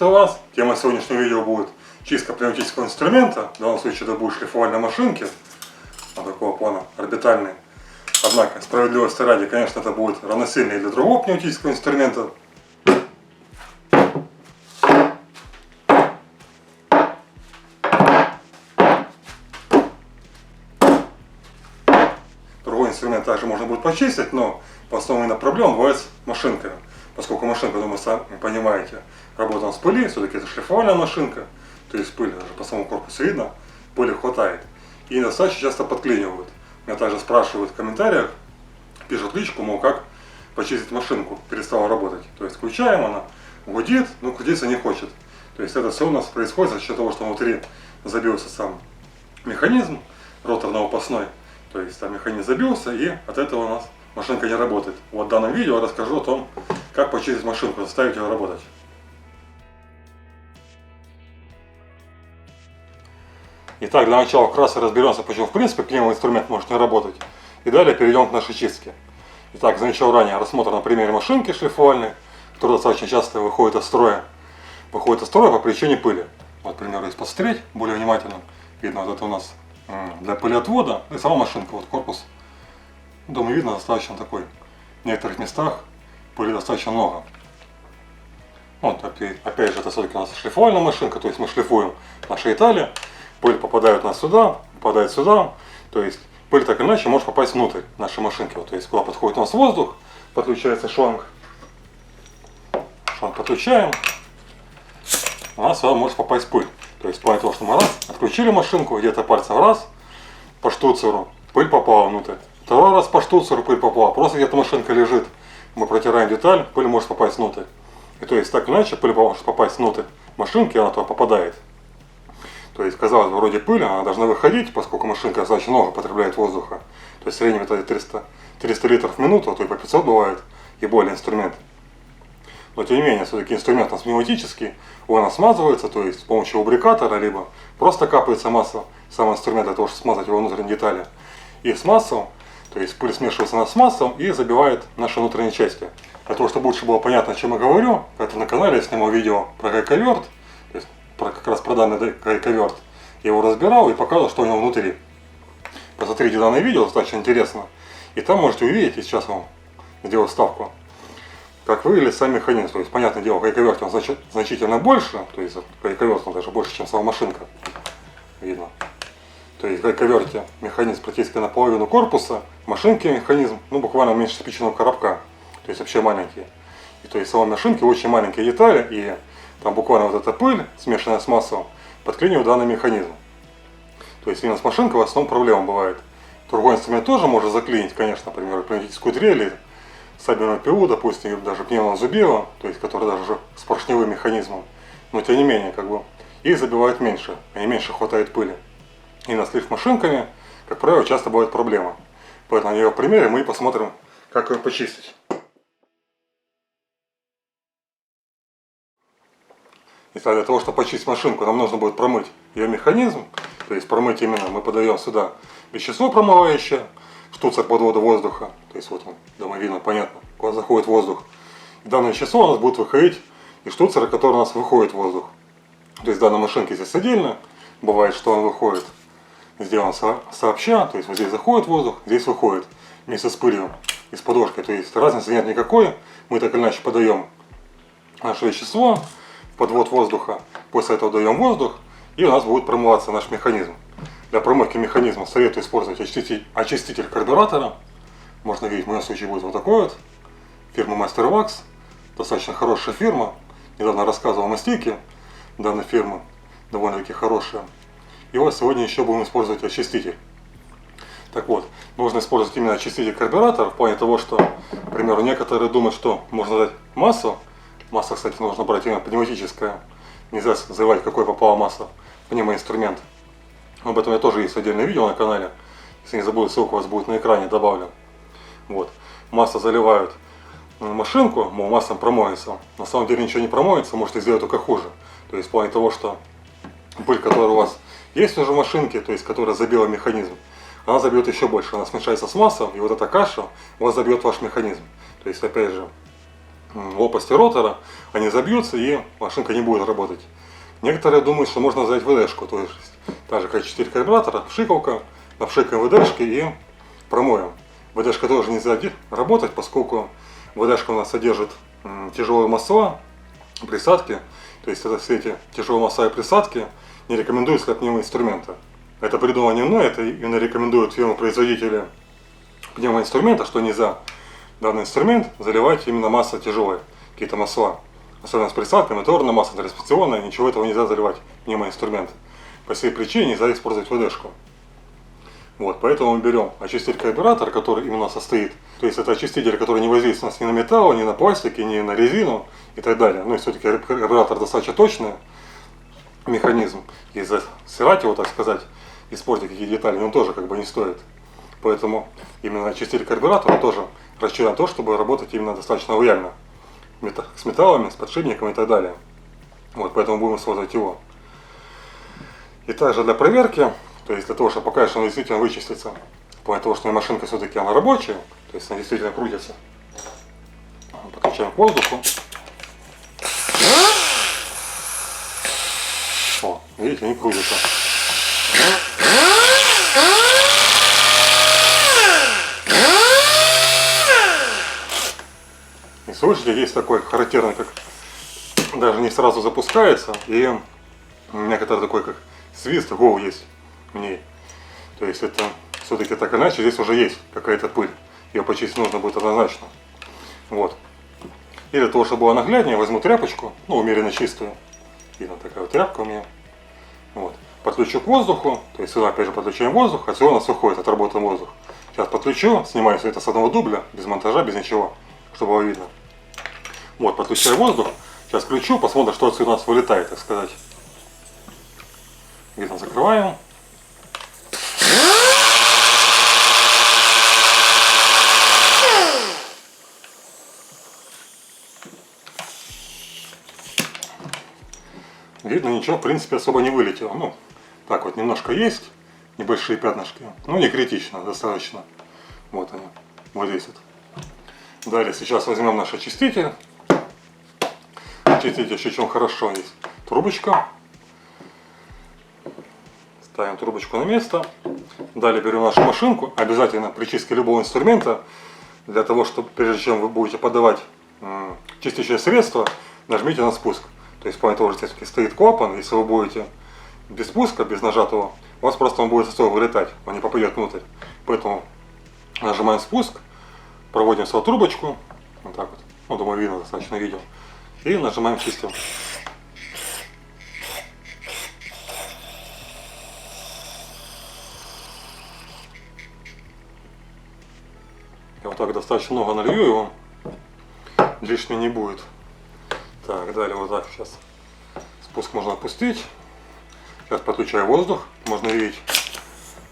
Приветствую вас! Тема сегодняшнего видео будет чистка пневматического инструмента. В данном случае это будет шлифовальной машинки. Вот такого плана, орбитальной. Однако, справедливости ради, конечно, это будет равносильно и для другого пневматического инструмента. Другой инструмент также можно будет почистить, но в основном именно проблема бывает с машинками. Поскольку машинка, думаю, сами понимаете, работает с пыли, все-таки это шлифовальная машинка, то есть пыль даже по самому корпусу видно, пыли хватает. И достаточно часто подклинивают. Меня также спрашивают в комментариях, пишут личку, мол, как почистить машинку, перестала работать. То есть включаем, она гудит, но крутиться не хочет. То есть это все у нас происходит за счет того, что внутри забился сам механизм роторно-упасной. То есть там механизм забился, и от этого у нас машинка не работает. Вот в данном видео я расскажу о том, как почистить машинку, заставить ее работать. Итак, для начала вкратце разберемся, почему в принципе пневмоинструмент может не работать. И далее перейдем к нашей чистке. Итак, за начало ранее рассмотрим на примере машинки шлифовальной, которая достаточно часто выходит из строя. Выходит из строя по причине пыли. Вот, к примеру, если посмотреть более внимательно, видно, вот это у нас для пылеотвода, и сама машинка, вот корпус. Думаю, видно достаточно такой. В некоторых местах пыли достаточно много. Вот, опять же, это все-таки у нас шлифовальная машинка, то есть мы шлифуем наши детали, пыль попадает у нас сюда, попадает сюда, то есть пыль так или иначе может попасть внутрь нашей машинки. Вот, то есть куда подходит у нас воздух, подключается шланг, подключаем, у нас сюда может попасть пыль. То есть по того, что мы раз отключили машинку, где-то пальцем раз по штуцеру, пыль попала внутрь. Второй раз по штуцеру пыль попала, просто где-то машинка лежит, мы протираем деталь, пыль может попасть внутрь. И то есть так или иначе пыль может попасть внутрь машинки, она туда попадает. То есть, казалось бы, вроде пыль, она должна выходить, поскольку машинка достаточно много потребляет воздуха. То есть в среднем это 300 литров в минуту, а то и по 500 бывает, и более инструмент. Но тем не менее, все-таки инструмент у нас пневматический, он смазывается, то есть с помощью лубрикатора, либо просто капается масло, сам инструмент для того, чтобы смазать его внутренние детали. И с маслом, то есть пыль смешивается с маслом и забивает наши внутренние части. Для того, чтобы лучше было понятно, о чем я говорю, поэтому на канале я снимал видео про гайковерт, то есть как раз про данный гайковерт. Я его разбирал и показывал, что у него внутри. Посмотрите данное видео, достаточно интересно. И там можете увидеть, и сейчас вам сделаю вставку, как выглядит сам механизм. То есть, понятное дело, гайковерт он значительно больше, то есть гайковерт он даже больше, чем сама машинка. Видно. То есть в гайковерте механизм практически наполовину корпуса, в машинке механизм буквально меньше спичечного коробка. То есть вообще маленькие. И то есть в самой машинке очень маленькие детали, и там буквально вот эта пыль, смешанная с маслом, подклинивает данный механизм. То есть именно с машинкой в основном проблема бывает. Другой инструмент тоже может заклинить, конечно, например, пневматическую дрель, сабельную пилу, допустим, или даже пневмозубило, то есть которая даже с поршневым механизмом. Но тем не менее, их забивает меньше, и меньше хватает пыли. И на слив машинками, как правило, часто бывает проблема. Поэтому на ее примере мы посмотрим, как ее почистить. Итак, для того, чтобы почистить машинку, нам нужно будет промыть ее механизм. То есть промыть именно, мы подаем сюда вещество промывающее, штуцер подвода воздуха. То есть вот он, думаю, видно, понятно, куда заходит воздух. И данное вещество у нас будет выходить из штуцера, который у нас выходит воздух. То есть в данной машинке здесь отдельно, бывает, что он выходит, сделан сообща, то есть вот здесь заходит воздух, здесь выходит вместе с пылью и с подложкой. То есть разницы нет никакой, мы так или иначе подаем наше вещество, подвод воздуха, после этого даем воздух, и у нас будет промываться наш механизм. Для промывки механизма советую использовать очиститель карбюратора. Можно видеть, в моем случае будет вот такой вот, фирма Master Wax, достаточно хорошая фирма. Недавно рассказывал о мастейке данной фирмы, довольно-таки хорошая. И вот сегодня еще будем использовать очиститель. Так вот, нужно использовать именно очиститель карбюратора в плане того, что, к примеру, некоторые думают, что можно дать масло. Масло, кстати, нужно брать именно пневматическое. Нельзя заливать, какое попало масло в пневмоинструмент. Об этом я тоже есть отдельное видео на канале. Если не забуду, ссылка у вас будет на экране, добавлю. Вот. Масло заливают в машинку, мол, маслом промоется. На самом деле ничего не промоется, можете сделать только хуже. То есть в плане того, что пыль, которая у вас есть уже в машинке, то есть которая забила механизм, она забьет еще больше. Она смешается с маслом, и вот эта каша у вас забьет ваш механизм. То есть опять же, лопасти ротора, они забьются и машинка не будет работать. Некоторые думают, что можно взять ВДшку, то есть так же как 4 карбюратора, пшикалка, напшикаем ВДшки и промоем. ВДшка тоже нельзя работать, поскольку ВДшка у нас содержит тяжелые масла, присадки, то есть это все эти тяжелые масла и присадки не рекомендуются для пневмоинструмента. Это придумано не мной, это именно рекомендуют фирмы-производители пневмоинструмента, что нельзя данный инструмент заливать именно масло тяжелое, какие-то масла. Особенно с присадками, торное масло, транспекционное, ничего этого нельзя заливать мимо инструмента. По всей причине нельзя использовать ВДшку. Вот, поэтому мы берем очиститель карбюратора, который именно состоит. То есть это очиститель, который не воздействует у нас ни на металл, ни на пластики, ни на резину и так далее. Ну и все-таки карбюратор достаточно точный механизм. И засирать его, так сказать, испортить какие детали, он тоже как бы не стоит. Поэтому именно очиститель карбюратора тоже рассчитан на то, чтобы работать именно достаточно лояльно. С металлами, с подшипником и так далее. Вот, поэтому будем использовать его. И также для проверки, то есть для того, чтобы показать, что он действительно вычистится, по того, что машинка все-таки она рабочая, то есть она действительно крутится. Подключаем к воздуху. О, видите, не крутится. И слышите, есть такой характерный, как даже не сразу запускается, и некоторый такой как свист, гул есть в ней. То есть это все-таки так иначе, здесь уже есть какая-то пыль. Ее почистить нужно будет однозначно. Вот. И для того, чтобы было нагляднее, возьму тряпочку, ну, умеренно чистую. Видно, такая вот тряпка у меня. Вот. Подключу к воздуху, то есть сюда опять же подключаем воздух, отсюда у нас выходит отработан воздух. Сейчас подключу, снимаю все это с одного дубля, без монтажа, без ничего, чтобы было видно. Вот, подключаю воздух, сейчас включу, посмотрим, что отсюда у нас вылетает, так сказать. Видно, закрываем. Видно, ничего, в принципе, особо не вылетело. Ну, так вот, немножко есть, небольшие пятнышки, но не критично, достаточно. Вот они, вот здесь вот. Далее, сейчас возьмем наш очиститель. Очиститель еще чем хорошо, есть трубочка. Ставим трубочку на место. Далее берем нашу машинку. Обязательно при чистке любого инструмента, для того, чтобы прежде чем вы будете подавать чистящее средство, нажмите на спуск. То есть, по того же здесь стоит клапан, если вы будете без спуска, без нажатого, у вас просто он будет отсюда вылетать, он не попадет внутрь. Поэтому нажимаем спуск, проводим свою трубочку, вот так вот, ну, думаю, видно достаточно видео, и нажимаем чистим. Я вот так достаточно много налью его, лишнего не будет. Так, далее вот так сейчас спуск можно отпустить. Сейчас подключаем воздух, можно видеть.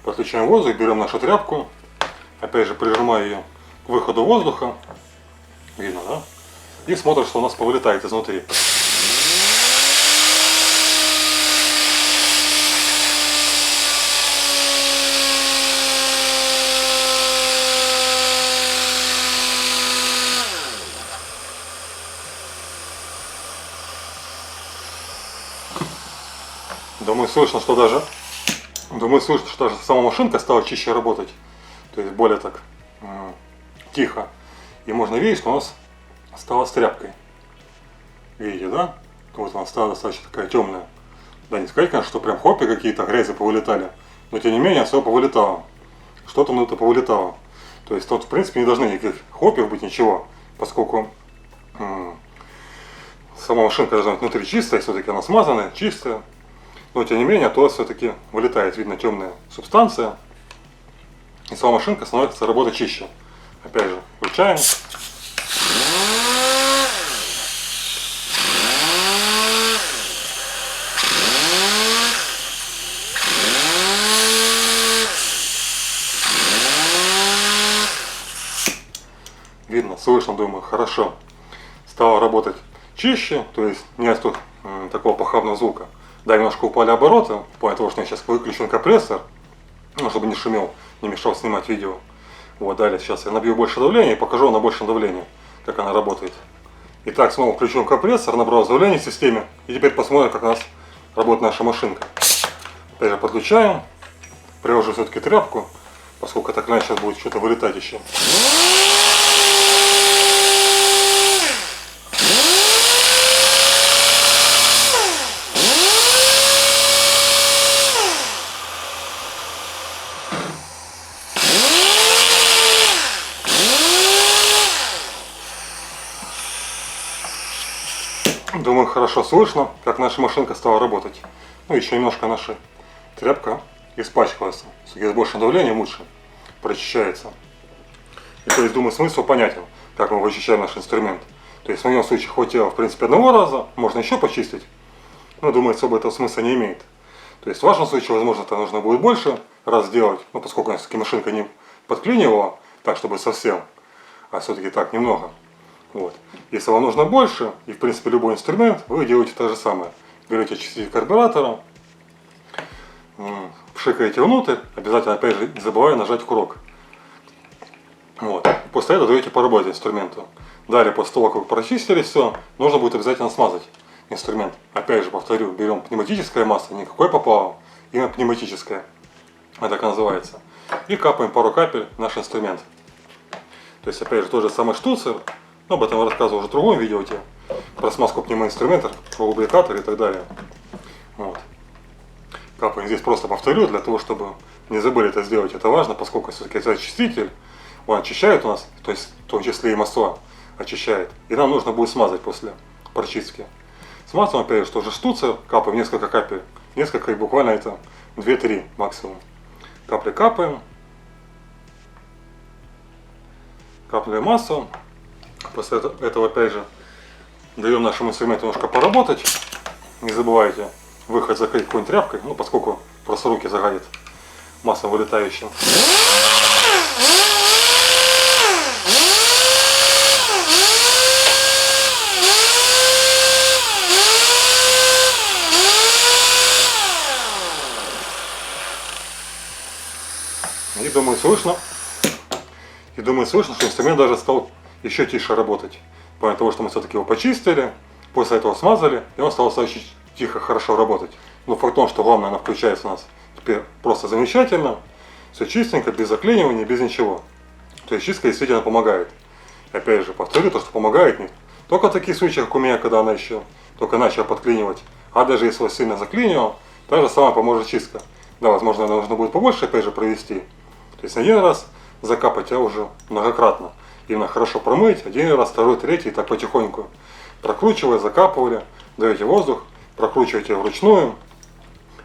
Подключаем воздух, берем нашу тряпку, опять же прижимаю ее к выходу воздуха, видно, да? И смотрим, что у нас повылетает изнутри. Думаю, слышно, что даже сама машинка стала чище работать. То есть более так тихо. И можно видеть, что у нас стала с тряпкой. Видите, да? Вот она стала достаточно такая темная. Да, не сказать, конечно, что прям хопи какие-то грязи повылетали. Но тем не менее, все повылетало. Что-то ну это повылетало. То есть тут в принципе не должны никаких хоппев быть, ничего. Поскольку сама машинка должна быть внутри чистая, все-таки она смазанная, чистая. Но тем не менее, то все-таки вылетает, видно, темная субстанция. И сама машинка становится работать чище. Опять же, включаем. Видно, слышно, думаю, хорошо. Стало работать чище, то есть нет тут такого похабного звука. Да, немножко упали обороты, в плане того, что я сейчас выключен компрессор, ну, чтобы не шумел, не мешал снимать видео. Вот, далее сейчас я набью больше давления и покажу на большем давлении, как она работает. Итак, снова включен компрессор, набрал давление в системе. И теперь посмотрим, как у нас работает наша машинка. Опять же подключаем. Приложу все-таки тряпку, поскольку так иначе сейчас будет что-то вылетать еще. Думаю, хорошо слышно, как наша машинка стала работать. Ну, еще немножко наша тряпка испачкалась. С большим давлением лучше прочищается. И то есть, думаю, смысл понятен, как мы вычищаем наш инструмент. То есть, в моем случае хватило, в принципе, одного раза, можно еще почистить. Но, думаю, особо этого смысла не имеет. То есть, в вашем случае, возможно, это нужно будет больше раз сделать. Ну, поскольку у нас все-таки машинка не подклинивала, так, чтобы совсем, а все-таки так, немного. Вот. Если вам нужно больше, и в принципе любой инструмент, вы делаете то же самое. Берете очиститель карбюратора, пшикаете внутрь, обязательно опять же не забывая нажать курок. Вот. После этого даете поработать инструменту. Далее, после того, как вы прочистили все, нужно будет обязательно смазать инструмент. Опять же повторю, берем пневматическое масло, никакое попало, именно пневматическое. Это так называется. И капаем пару капель в наш инструмент. То есть опять же тот же самый штуцер. Но об этом я рассказывал уже в другом видео, про смазку пневмоинструментов, про лубрикатор и так далее. Вот. Капаем здесь, просто повторю, для того, чтобы не забыли это сделать. Это важно, поскольку все-таки это очиститель, он очищает у нас, то есть в том числе и масла очищает. И нам нужно будет смазать после прочистки. Смазываем опять же тоже штуцер, капаем несколько капель, несколько и буквально это 2-3 максимум. Капли капаем. Капнули масло. После этого опять же даем нашему инструменту немножко поработать. Не забывайте выход закрыть какой-нибудь тряпкой, ну поскольку просто руки загадит маслом вылетающим. И думаю слышно, что инструмент даже стал еще тише работать. Помимо того, что мы все-таки его почистили, после этого смазали, и он стал очень тихо, хорошо работать. Но факт в том, что главное, она включается у нас теперь просто замечательно, все чистенько, без заклинивания, без ничего. То есть чистка действительно помогает. Опять же, повторю, то, что помогает не только в таких случаях, как у меня, когда она еще только начала подклинивать, а даже если вас сильно заклинивал, та же самая поможет чистка. Да, возможно, нужно будет побольше, опять же, провести. То есть не один раз закапать, а уже многократно. Именно хорошо промыть, один раз, второй, третий, и так потихоньку. Прокручивая, закапывали, даете воздух, прокручиваете вручную,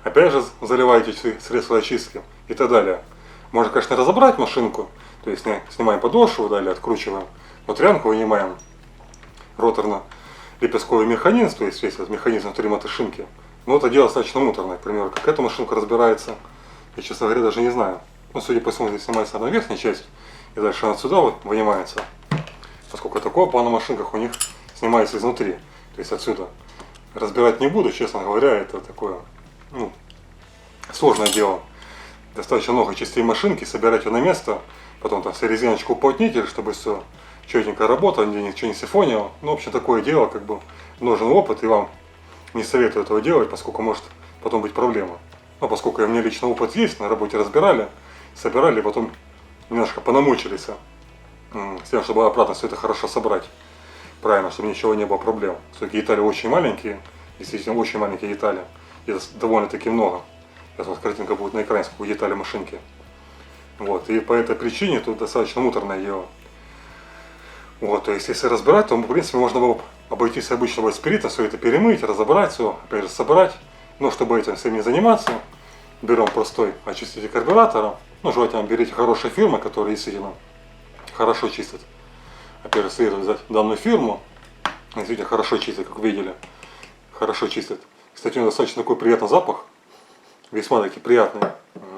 опять же заливаете средства очистки и так далее. Можно, конечно, разобрать машинку, то есть снимаем подошву, далее откручиваем внутрянку, вынимаем роторно-лепестковый механизм, то есть весь этот механизм внутри мотошинки. Но это дело достаточно муторное, к примеру, как эта машинка разбирается, я, честно говоря, даже не знаю. Но, судя по всему, здесь снимается одна верхняя часть, и дальше она отсюда вынимается. Поскольку такого плана на машинках у них снимается изнутри. То есть отсюда. Разбирать не буду, честно говоря, это такое сложное дело. Достаточно много частей машинки, собирать ее на место, потом там все резиночку уплотнитель, чтобы все четенько работало, ничего не сифонило. Ну, в общем, такое дело, как бы нужен опыт, и вам не советую этого делать, поскольку может потом быть проблема. Но поскольку у меня лично опыт есть, на работе разбирали, собирали, потом немножко понамучились с тем, чтобы обратно все это хорошо собрать. Правильно, чтобы ничего не было проблем. Все-таки детали очень маленькие, действительно очень маленькие детали. И довольно-таки много. Сейчас вот картинка будет на экране, сколько деталей машинки. Вот. И по этой причине тут достаточно муторное дело. Вот, то есть если разбирать, то в принципе можно было обойтись обычного спирита, все это перемыть, разобрать все, опять же собрать. Но чтобы этим всем не заниматься, берем простой очиститель карбюратора. Ну, желательно берите хорошие фирмы, которые действительно хорошо чистят. Опять же, советую взять данную фирму. Действительно хорошо чистят, как вы видели. Хорошо чистят. Кстати, у него достаточно такой приятный запах. Весьма таки приятный.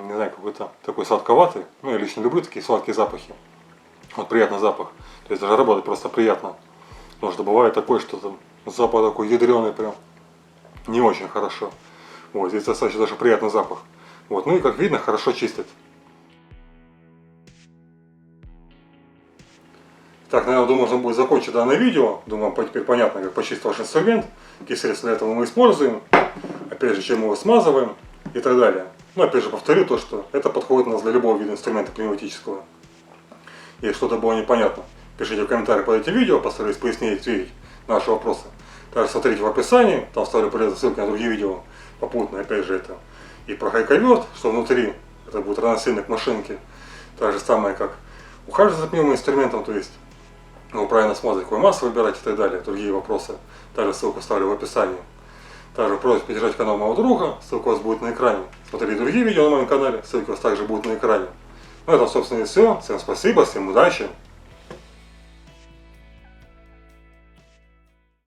Не знаю, какой-то такой сладковатый. Ну, я лично люблю такие сладкие запахи. Вот приятный запах. То есть даже работать просто приятно. Потому что бывает такое, что там запах такой ядреный прям. Не очень хорошо. Вот, здесь достаточно даже приятный запах. Вот, ну и как видно, хорошо чистят. Так, наверное, думаю, можно будет закончить данное видео. Думаю, вам теперь понятно, как почистить ваш инструмент, какие средства для этого мы используем, опять же, чем мы его смазываем и так далее. Но опять же повторю то, что это подходит у нас для любого вида инструмента пневматического. Если что-то было непонятно, пишите в комментариях под этим видео, постараюсь пояснить, ответить на ваши вопросы. Также смотрите в описании, там вставлю полезные ссылки на другие видео попутно, опять же это и про хайковерт, что внутри это будет равносильно к машинке. Так же самое, как ухаживать за пневмоинструментом, то есть его правильно смазать, какую массу выбирать и так далее, другие вопросы. Также ссылку ставлю в описании. Также просьба поддержать канал моего друга, ссылка у вас будет на экране. Смотрите другие видео на моем канале, ссылки у вас также будут на экране. Ну это, собственно, и все. Всем спасибо, всем удачи.